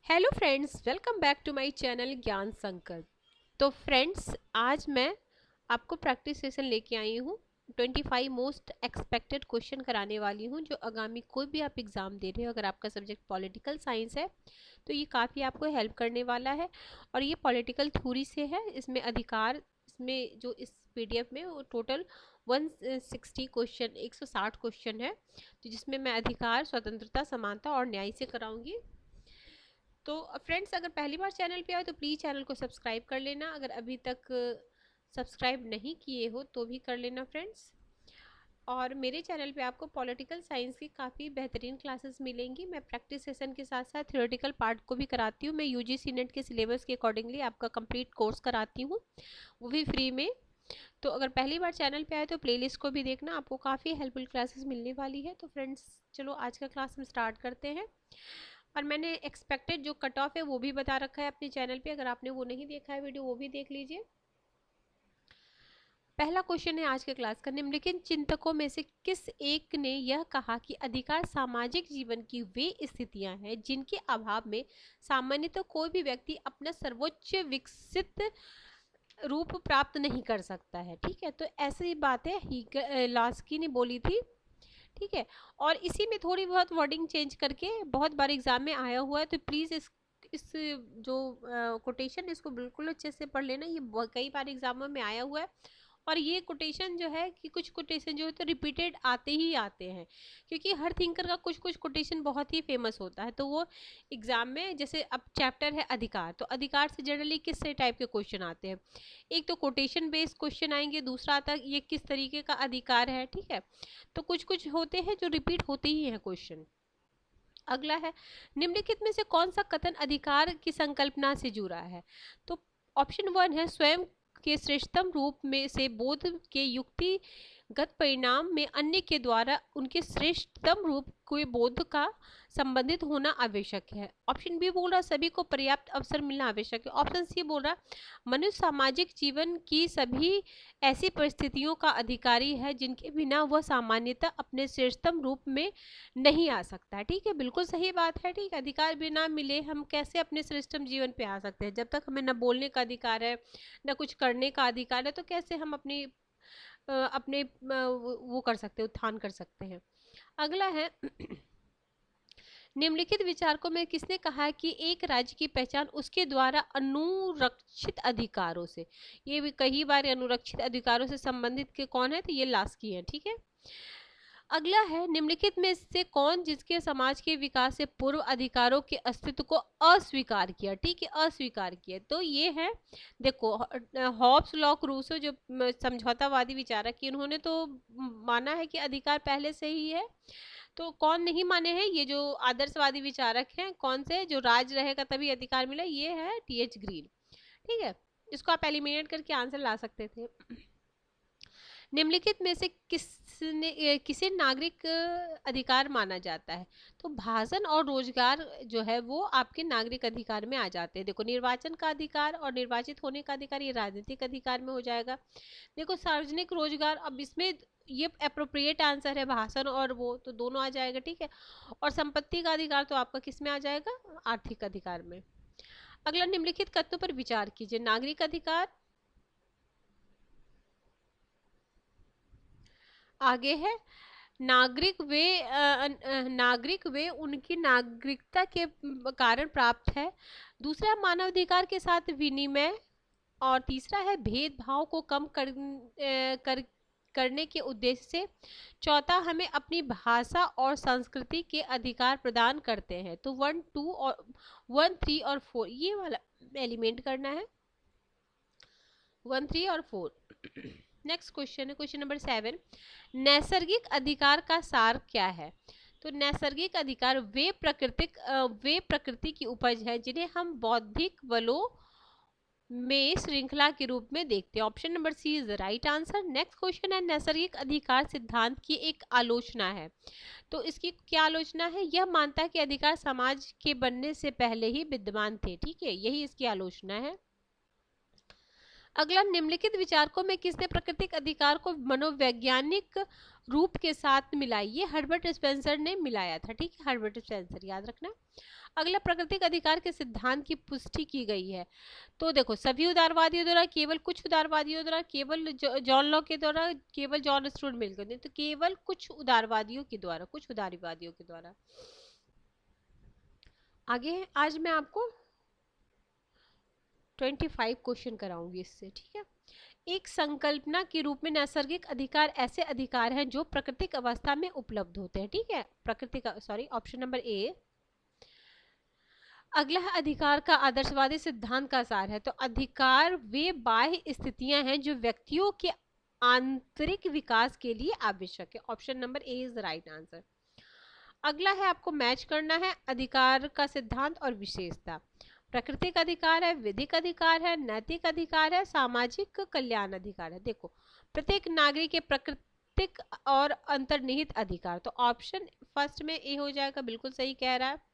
Hello friends, welcome back to my channel Gyan Sankalp. तो friends, आज मैं आपको प्रैक्टिस सेशन लेके आई हूँ। 25 मोस्ट एक्सपेक्टेड क्वेश्चन कराने वाली हूँ जो आगामी कोई भी आप एग्ज़ाम दे रहे हो। अगर आपका सब्जेक्ट पॉलिटिकल साइंस है तो ये काफ़ी आपको हेल्प करने वाला है। और ये पॉलिटिकल थ्योरी से है। इसमें अधिकार, इसमें जो इस पीडीएफ में वो टोटल 160 क्वेश्चन 160 क्वेश्चन है, तो जिसमें मैं अधिकार, स्वतंत्रता, समानता और न्याय से कराऊंगी। तो फ्रेंड्स, अगर पहली बार चैनल पे आए तो प्लीज़ चैनल को सब्सक्राइब कर लेना। अगर अभी तक सब्सक्राइब नहीं किए हो तो भी कर लेना फ्रेंड्स। और मेरे चैनल पे आपको पॉलिटिकल साइंस की काफ़ी बेहतरीन क्लासेस मिलेंगी। मैं प्रैक्टिस सेशन के साथ साथ थ्योरेटिकल पार्ट को भी कराती हूँ। मैं यूजीसी नेट के सिलेबस के अकॉर्डिंगली आपका कंप्लीट कोर्स कराती हूँ, वो भी फ्री में। तो अगर पहली बार चैनल पे आए तो प्लेलिस्ट को भी देखना, आपको काफ़ी हेल्पफुल क्लासेस मिलने वाली है। तो फ्रेंड्स, चलो आज का क्लास हम स्टार्ट करते हैं। और मैंने एक्सपेक्टेड जो कट ऑफ है वो भी बता रखा है अपने चैनल पे। अगर आपने वो नहीं देखा है वीडियो, वो भी देख लीजिए। पहला क्वेश्चन है आज के क्लास का, निम्नलिखित चिंतकों में से किस एक ने यह कहा कि अधिकार सामाजिक जीवन की वे स्थितियां हैं जिनके अभाव में सामान्यतः कोई भी व्यक्ति अपना सर्वोच्च विकसित रूप प्राप्त नहीं कर सकता है। ठीक है, तो ऐसी बात है लास्की ने बोली थी। ठीक है, और इसी में थोड़ी बहुत वर्डिंग चेंज करके बहुत बार एग्जाम में आया हुआ है, तो प्लीज़ इस जो कोटेशन इसको बिल्कुल अच्छे से पढ़ लेना। ये कई बार एग्जामों में आया हुआ है। और ये कोटेशन जो है कि कुछ कोटेशन जो है तो रिपीटेड आते ही आते हैं, क्योंकि हर थिंकर का कुछ कुछ कोटेशन बहुत ही फेमस होता है। तो वो एग्जाम में, जैसे अब चैप्टर है अधिकार, तो अधिकार से जनरली किस टाइप के क्वेश्चन आते हैं। एक तो कोटेशन बेस्ड क्वेश्चन आएंगे, दूसरा आता है ये किस तरीके का अधिकार है। ठीक है, तो कुछ कुछ होते हैं जो रिपीट होते ही हैं क्वेश्चन। अगला है, निम्नलिखित में से कौन सा कथन अधिकार की संकल्पना से जुड़ा है। तो ऑप्शन 1 है, स्वयं के श्रेष्ठतम रूप में से बोध के युक्तिगत परिणाम में अन्य के द्वारा उनके श्रेष्ठतम रूप के बोध का संबंधित होना आवश्यक है। ऑप्शन बी बोल रहा सभी को पर्याप्त अवसर मिलना आवश्यक है। ऑप्शन सी बोल रहा मनुष्य सामाजिक जीवन की सभी ऐसी परिस्थितियों का अधिकारी है जिनके बिना वह सामान्यतः अपने श्रेष्ठतम रूप में नहीं आ सकता। ठीक है, बिल्कुल सही बात है। ठीक है, अधिकार बिना मिले हम कैसे अपने श्रेष्ठतम जीवन पे आ सकते हैं। जब तक हमें न बोलने का अधिकार है, न कुछ करने का अधिकार है, तो कैसे हम अपने वो कर सकते हैं, उत्थान कर सकते हैं। अगला है, निम्नलिखित विचारकों में किसने कहा है कि एक राज्य की पहचान उसके द्वारा अनुरक्षित अधिकारों से। ये भी कई बार अनुरक्षित अधिकारों से संबंधित के कौन है, तो ये लास्की है। ठीक है, अगला है, निम्नलिखित में से कौन जिसके समाज के विकास से पूर्व अधिकारों के अस्तित्व को अस्वीकार किया। ठीक है, अस्वीकार किया, तो ये है, देखो, हॉब्स, लॉक, रूसो जो समझौतावादी विचारक की, उन्होंने तो माना है कि अधिकार पहले से ही है। तो कौन नहीं माने हैं, ये जो आदर्शवादी विचारक हैं, कौन से, जो राज रहेगा तभी अधिकार मिला, ये है टीएच ग्रीन। ठीक है, इसको आप एलिमिनेट करके आंसर ला सकते थे। निम्नलिखित में से किसे नागरिक अधिकार माना जाता है। तो भाषण और रोजगार जो है वो आपके नागरिक अधिकार में आ जाते हैं। देखो, निर्वाचन का अधिकार और निर्वाचित होने का अधिकार ये राजनीतिक अधिकार में हो जाएगा। देखो, सार्वजनिक रोजगार, अब इसमें ये अप्रोप्रिएट आंसर है, भाषण और वो तो दोनों आ जाएगा। ठीक है, और संपत्ति का अधिकार तो आपका किस में आ जाएगा, आर्थिक अधिकार में। अगला, निम्नलिखित कथनों पर विचार कीजिए। नागरिक अधिकार, आगे है, नागरिक वे उनकी नागरिकता के कारण प्राप्त है। दूसरा, मानवाधिकार के साथ विनिमय। और तीसरा है, भेदभाव को कम करने के उद्देश्य से। चौथा, हमें अपनी भाषा और संस्कृति के अधिकार प्रदान करते हैं। तो 1, 2 और 1, 3 और 4 ये वाला एलिमेंट करना है, 1, 3 और 4। नेक्स्ट क्वेश्चन है क्वेश्चन नंबर 7, नैसर्गिक अधिकार का सार क्या है। तो नैसर्गिक अधिकार वे प्रकृति की उपज है जिन्हें हम बौद्धिक बलों में श्रृंखला के रूप में देखते हैं। Option number C is the right answer. Next question है, नैसर्गिक अधिकार सिद्धांत की एक आलोचना है। तो इसकी क्या आलोचना है, यह मानता है कि अधिकार समाज के बनने से पहले ही विद्यमान थे। ठीक है, यही इसकी आलोचना है। अगला, निम्नलिखित विचारकों में किसने प्राकृतिक अधिकार को मनोवैज्ञानिक रूप के साथ मिलाई? ये हर्बर्ट स्पेंसर ने मिलाया था, ठीक है, हर्बर्ट स्पेंसर याद रखना। अगला, प्राकृतिक अधिकार के सिद्धांत की पुष्टि की गई है। तो देखो, सभी उदारवादियों द्वारा, केवल कुछ उदारवादियों द्वारा, केवल जॉन लॉक के द्वारा, केवल जॉन स्टुअर्ट मिल के, तो केवल कुछ उदारवादियों के द्वारा, कुछ उदारवादियों के द्वारा। आगे आज मैं आपको 25 क्वेश्चन कराऊंगी इससे, ठीक है। एक संकल्पना के रूप में नैसर्गिक अधिकार ऐसे अधिकार हैं जो प्राकृतिक अवस्था में उपलब्ध होते हैं, ठीक है, प्राकृतिक, सॉरी, ऑप्शन नंबर ए। अगला है, अधिकार का आदर्शवादी सिद्धांत का सार है। तो अधिकार वे बाह्य स्थितियां हैं जो व्यक्तियों के आंतरिक विकास के लिए आवश्यक है। Option number A is the right answer. अगला है, आपको मैच करना है अधिकार का सिद्धांत और विशेषता। प्राकृतिक अधिकार है, विधिक अधिकार है, नैतिक अधिकार है, सामाजिक कल्याण अधिकार है। देखो, प्रत्येक नागरिक के प्राकृतिक और अंतर्निहित अधिकार, तो ऑप्शन फर्स्ट में ए हो जाएगा, बिल्कुल सही कह रहा है।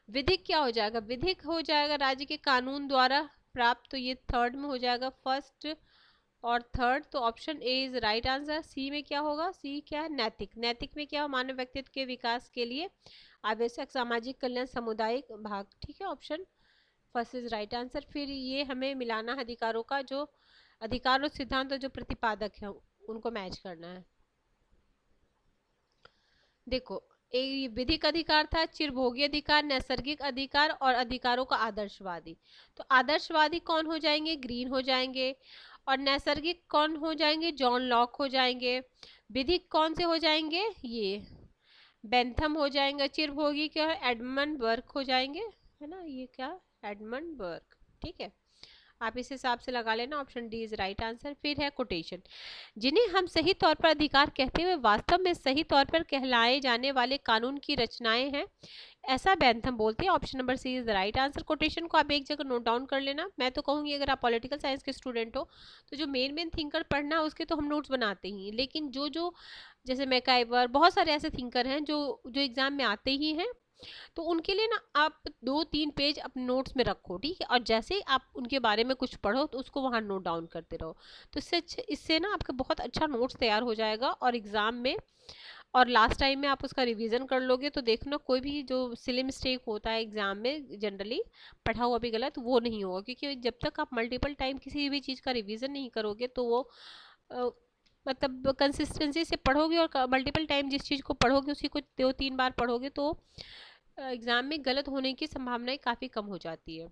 विधिक क्या हो जाएगा? विधिक हो जाएगा राज्य के कानून द्वारा प्राप्त, तो ये थर्ड में हो जाएगा, फर्स्ट और थर्ड, तो option A is right answer. C में क्या होगा? सी क्या है? नैतिक। नैतिक में क्या हो? मानव व्यक्तित्व के विकास के लिए आवश्यक सामाजिक कल्याण, सामुदायिक भाग, ठीक है, option first is right answer. फिर ये हमें मिलाना है अधिकारों का, जो अधिकार और सिद्धांत और जो प्रतिपादक है उनको मैच करना है। देखो, एक विधिक अधिकार था, चिरभोगी अधिकार, नैसर्गिक अधिकार और अधिकारों का आदर्शवादी। तो आदर्शवादी कौन हो जाएंगे? ग्रीन हो जाएंगे। और नैसर्गिक कौन हो जाएंगे? जॉन लॉक हो जाएंगे। विधिक कौन से हो जाएंगे? ये बेंथम हो जाएंगे। चिरभोगी क्या है? एडमंड बर्क हो जाएंगे, है ना, ये क्या? एडमंड बर्क, ठीक है, आप इस हिसाब से लगा लेना। Option D is right answer. फिर है कोटेशन, जिन्हें हम सही तौर पर अधिकार कहते हुए वास्तव में सही तौर पर कहलाए जाने वाले कानून की रचनाएं हैं, ऐसा बेंथम बोलते हैं। Option number C is the right answer. Quotation को आप एक जगह नोट डाउन कर लेना। मैं तो कहूंगी अगर आप पॉलिटिकल साइंस के स्टूडेंट हो तो जो मेन मेन थिंकर पढ़ना है उसके तो हम नोट्स बनाते ही, लेकिन जो जो जैसे मैकाइवर, बहुत सारे ऐसे थिंकर हैं जो जो एग्जाम में आते ही हैं, तो उनके लिए ना आप 2-3 पेज अपने नोट्स में रखो, ठीक है, और जैसे ही आप उनके बारे में कुछ पढ़ो तो उसको वहाँ नोट डाउन करते रहो। तो इससे ना आपका बहुत अच्छा नोट्स तैयार हो जाएगा, और एग्जाम में और लास्ट टाइम में आप उसका रिवीजन कर लोगे तो देखना कोई भी जो सिली मिस्टेक होता है एग्जाम में जनरली पढ़ा हुआ भी गलत, वो नहीं होगा, क्योंकि जब तक आप मल्टीपल टाइम किसी भी चीज़ का रिवीजन नहीं करोगे तो वो मतलब कंसिस्टेंसी से पढ़ोगे और मल्टीपल टाइम जिस चीज़ को पढ़ोगे उसी को 2-3 बार पढ़ोगे तो एग्जाम में गलत होने की संभावनाएं काफ़ी कम हो जाती है।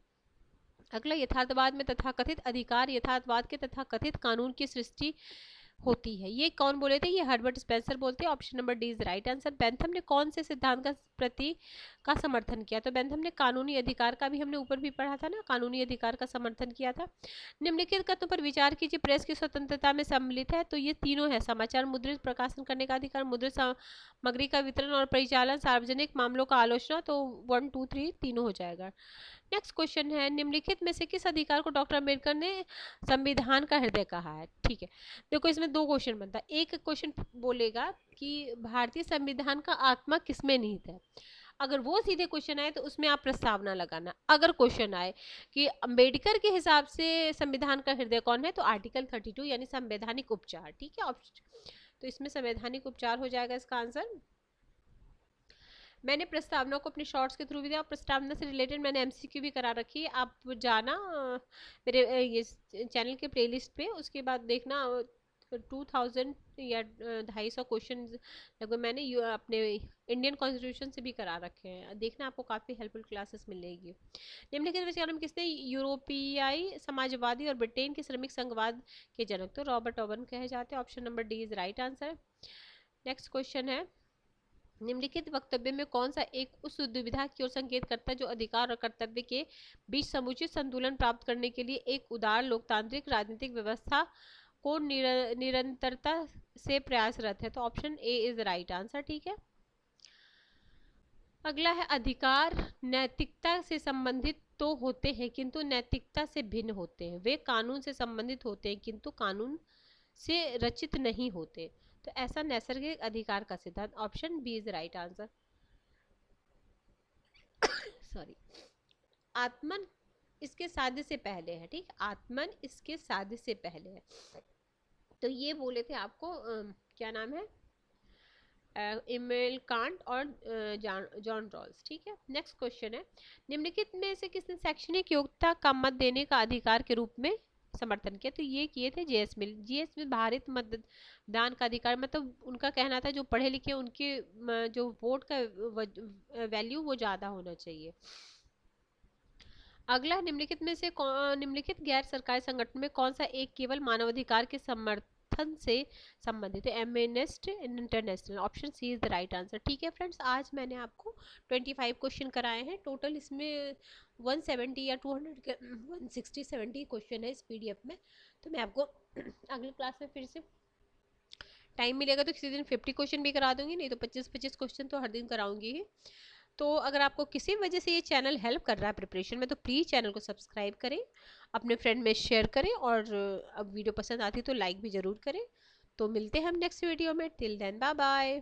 अगला, यथार्थवाद में तथाकथित अधिकार यथार्थवाद के तथाकथित कानून की सृष्टि होती है। ये कौन बोले थे? ये हर्बर्ट स्पेंसर बोलते हैं। Option number D is right answer. Bentham ने कौन से सिद्धांत का समर्थन किया? तो बेंथम ने कानूनी अधिकार का भी हमने ऊपर भी पढ़ा था ना, कानूनी अधिकार का समर्थन किया था। निम्नलिखित कथनों पर विचार कीजिए, प्रेस की स्वतंत्रता में सम्मिलित है। तो ये तीनों है, समाचार मुद्रित प्रकाशन करने का अधिकार, मुद्रित सामग्री का वितरण और परिचालन, सार्वजनिक मामलों का आलोचना। तो 1 2 3 तीनों हो जाएगा। नेक्स्ट क्वेश्चन है, निम्नलिखित में से किस अधिकार को डॉक्टर अम्बेडकर ने संविधान का हृदय कहा है? ठीक है, देखो इसमें 2 क्वेश्चन बनता है। एक क्वेश्चन बोलेगा कि भारतीय संविधान का आत्मा किसमें निहित है। अगर वो सीधे क्वेश्चन आए तो उसमें आप प्रस्तावना लगाना। अगर क्वेश्चन आए कि अंबेडकर के हिसाब से संविधान का हृदय कौन है, तो आर्टिकल 32 यानी संवैधानिक उपचार, ठीक है, तो इसमें संवैधानिक उपचार हो जाएगा इसका आंसर। मैंने प्रस्तावना को अपने शॉर्ट्स के थ्रू भी दिया, प्रस्तावना से रिलेटेड मैंने एमसीक्यू भी करा रखी है, आप जाना मेरे ये चैनल के प्लेलिस्ट पे, उसके बाद देखना 2000 या 250 क्वेश्चन लगभग मैंने अपने इंडियन कॉन्स्टिट्यूशन से भी करा रखे हैं, देखना आपको काफ़ी हेल्पफुल क्लासेस मिलेगी। निम्नलिखित विचारों में किसने यूरोपीय समाजवादी और ब्रिटेन के श्रमिक संघवाद के जनक? तो रॉबर्ट ओवन कहे जाते हैं। Option number D is right answer. Next question है, निम्नलिखित वक्तव्य में कौन सा एक उस दुविधा की ओर संकेत करता है जो अधिकार और कर्तव्य के बीच समुचित संतुलन प्राप्त करने के लिए एक उदार लोकतांत्रिक राजनीतिक व्यवस्था को निरंतरता से प्रयासरत है? तो option A is right answer, ठीक है। अगला है, अधिकार नैतिकता से संबंधित तो होते हैं किंतु नैतिकता से भिन्न होते हैं, वे कानून से संबंधित होते हैं किंतु कानून से रचित नहीं होते। तो ऐसा नैसर्गिक अधिकार का सिद्धांत। Option B is right answer. Sorry, आत्मन इसके साधे से पहले है, ठीक, आत्मन इसके साधे से पहले है। तो ये बोले थे आपको क्या नाम है, इमेल कांट और जॉन रॉल्स, ठीक है। नेक्स्ट क्वेश्चन है, निम्नलिखित में से किसने शैक्षणिक योग्यता का मत देने का अधिकार के रूप में समर्थन किया? तो ये किए थे जेएस मिल। जेएस मिल भारित मतदान का अधिकार, मतलब उनका कहना था जो पढ़े लिखे उनके जो वोट का वैल्यू वो ज्यादा होना चाहिए। अगला, निम्नलिखित में से निम्नलिखित गैर सरकारी संगठन में कौन सा एक केवल मानवाधिकार के समर्थन से संबंधित है? Amnesty International. Option C is the right answer. ठीक है फ्रेंड्स, आज मैंने आपको 25 क्वेश्चन कराए हैं टोटल। इसमें 170 या 200 के 160 70 क्वेश्चन है इस पीडीएफ में। तो मैं आपको अगली क्लास में फिर से टाइम मिलेगा तो किसी दिन 50 क्वेश्चन भी करा दूंगी, नहीं तो 25-25 क्वेश्चन तो हर दिन कराऊंगी ही। तो अगर आपको किसी वजह से ये चैनल हेल्प कर रहा है प्रिपरेशन में, तो प्लीज़ चैनल को सब्सक्राइब करें, अपने फ्रेंड में शेयर करें, और अब वीडियो पसंद आती तो लाइक भी ज़रूर करें। तो मिलते हैं हम नेक्स्ट वीडियो में। Till then bye bye.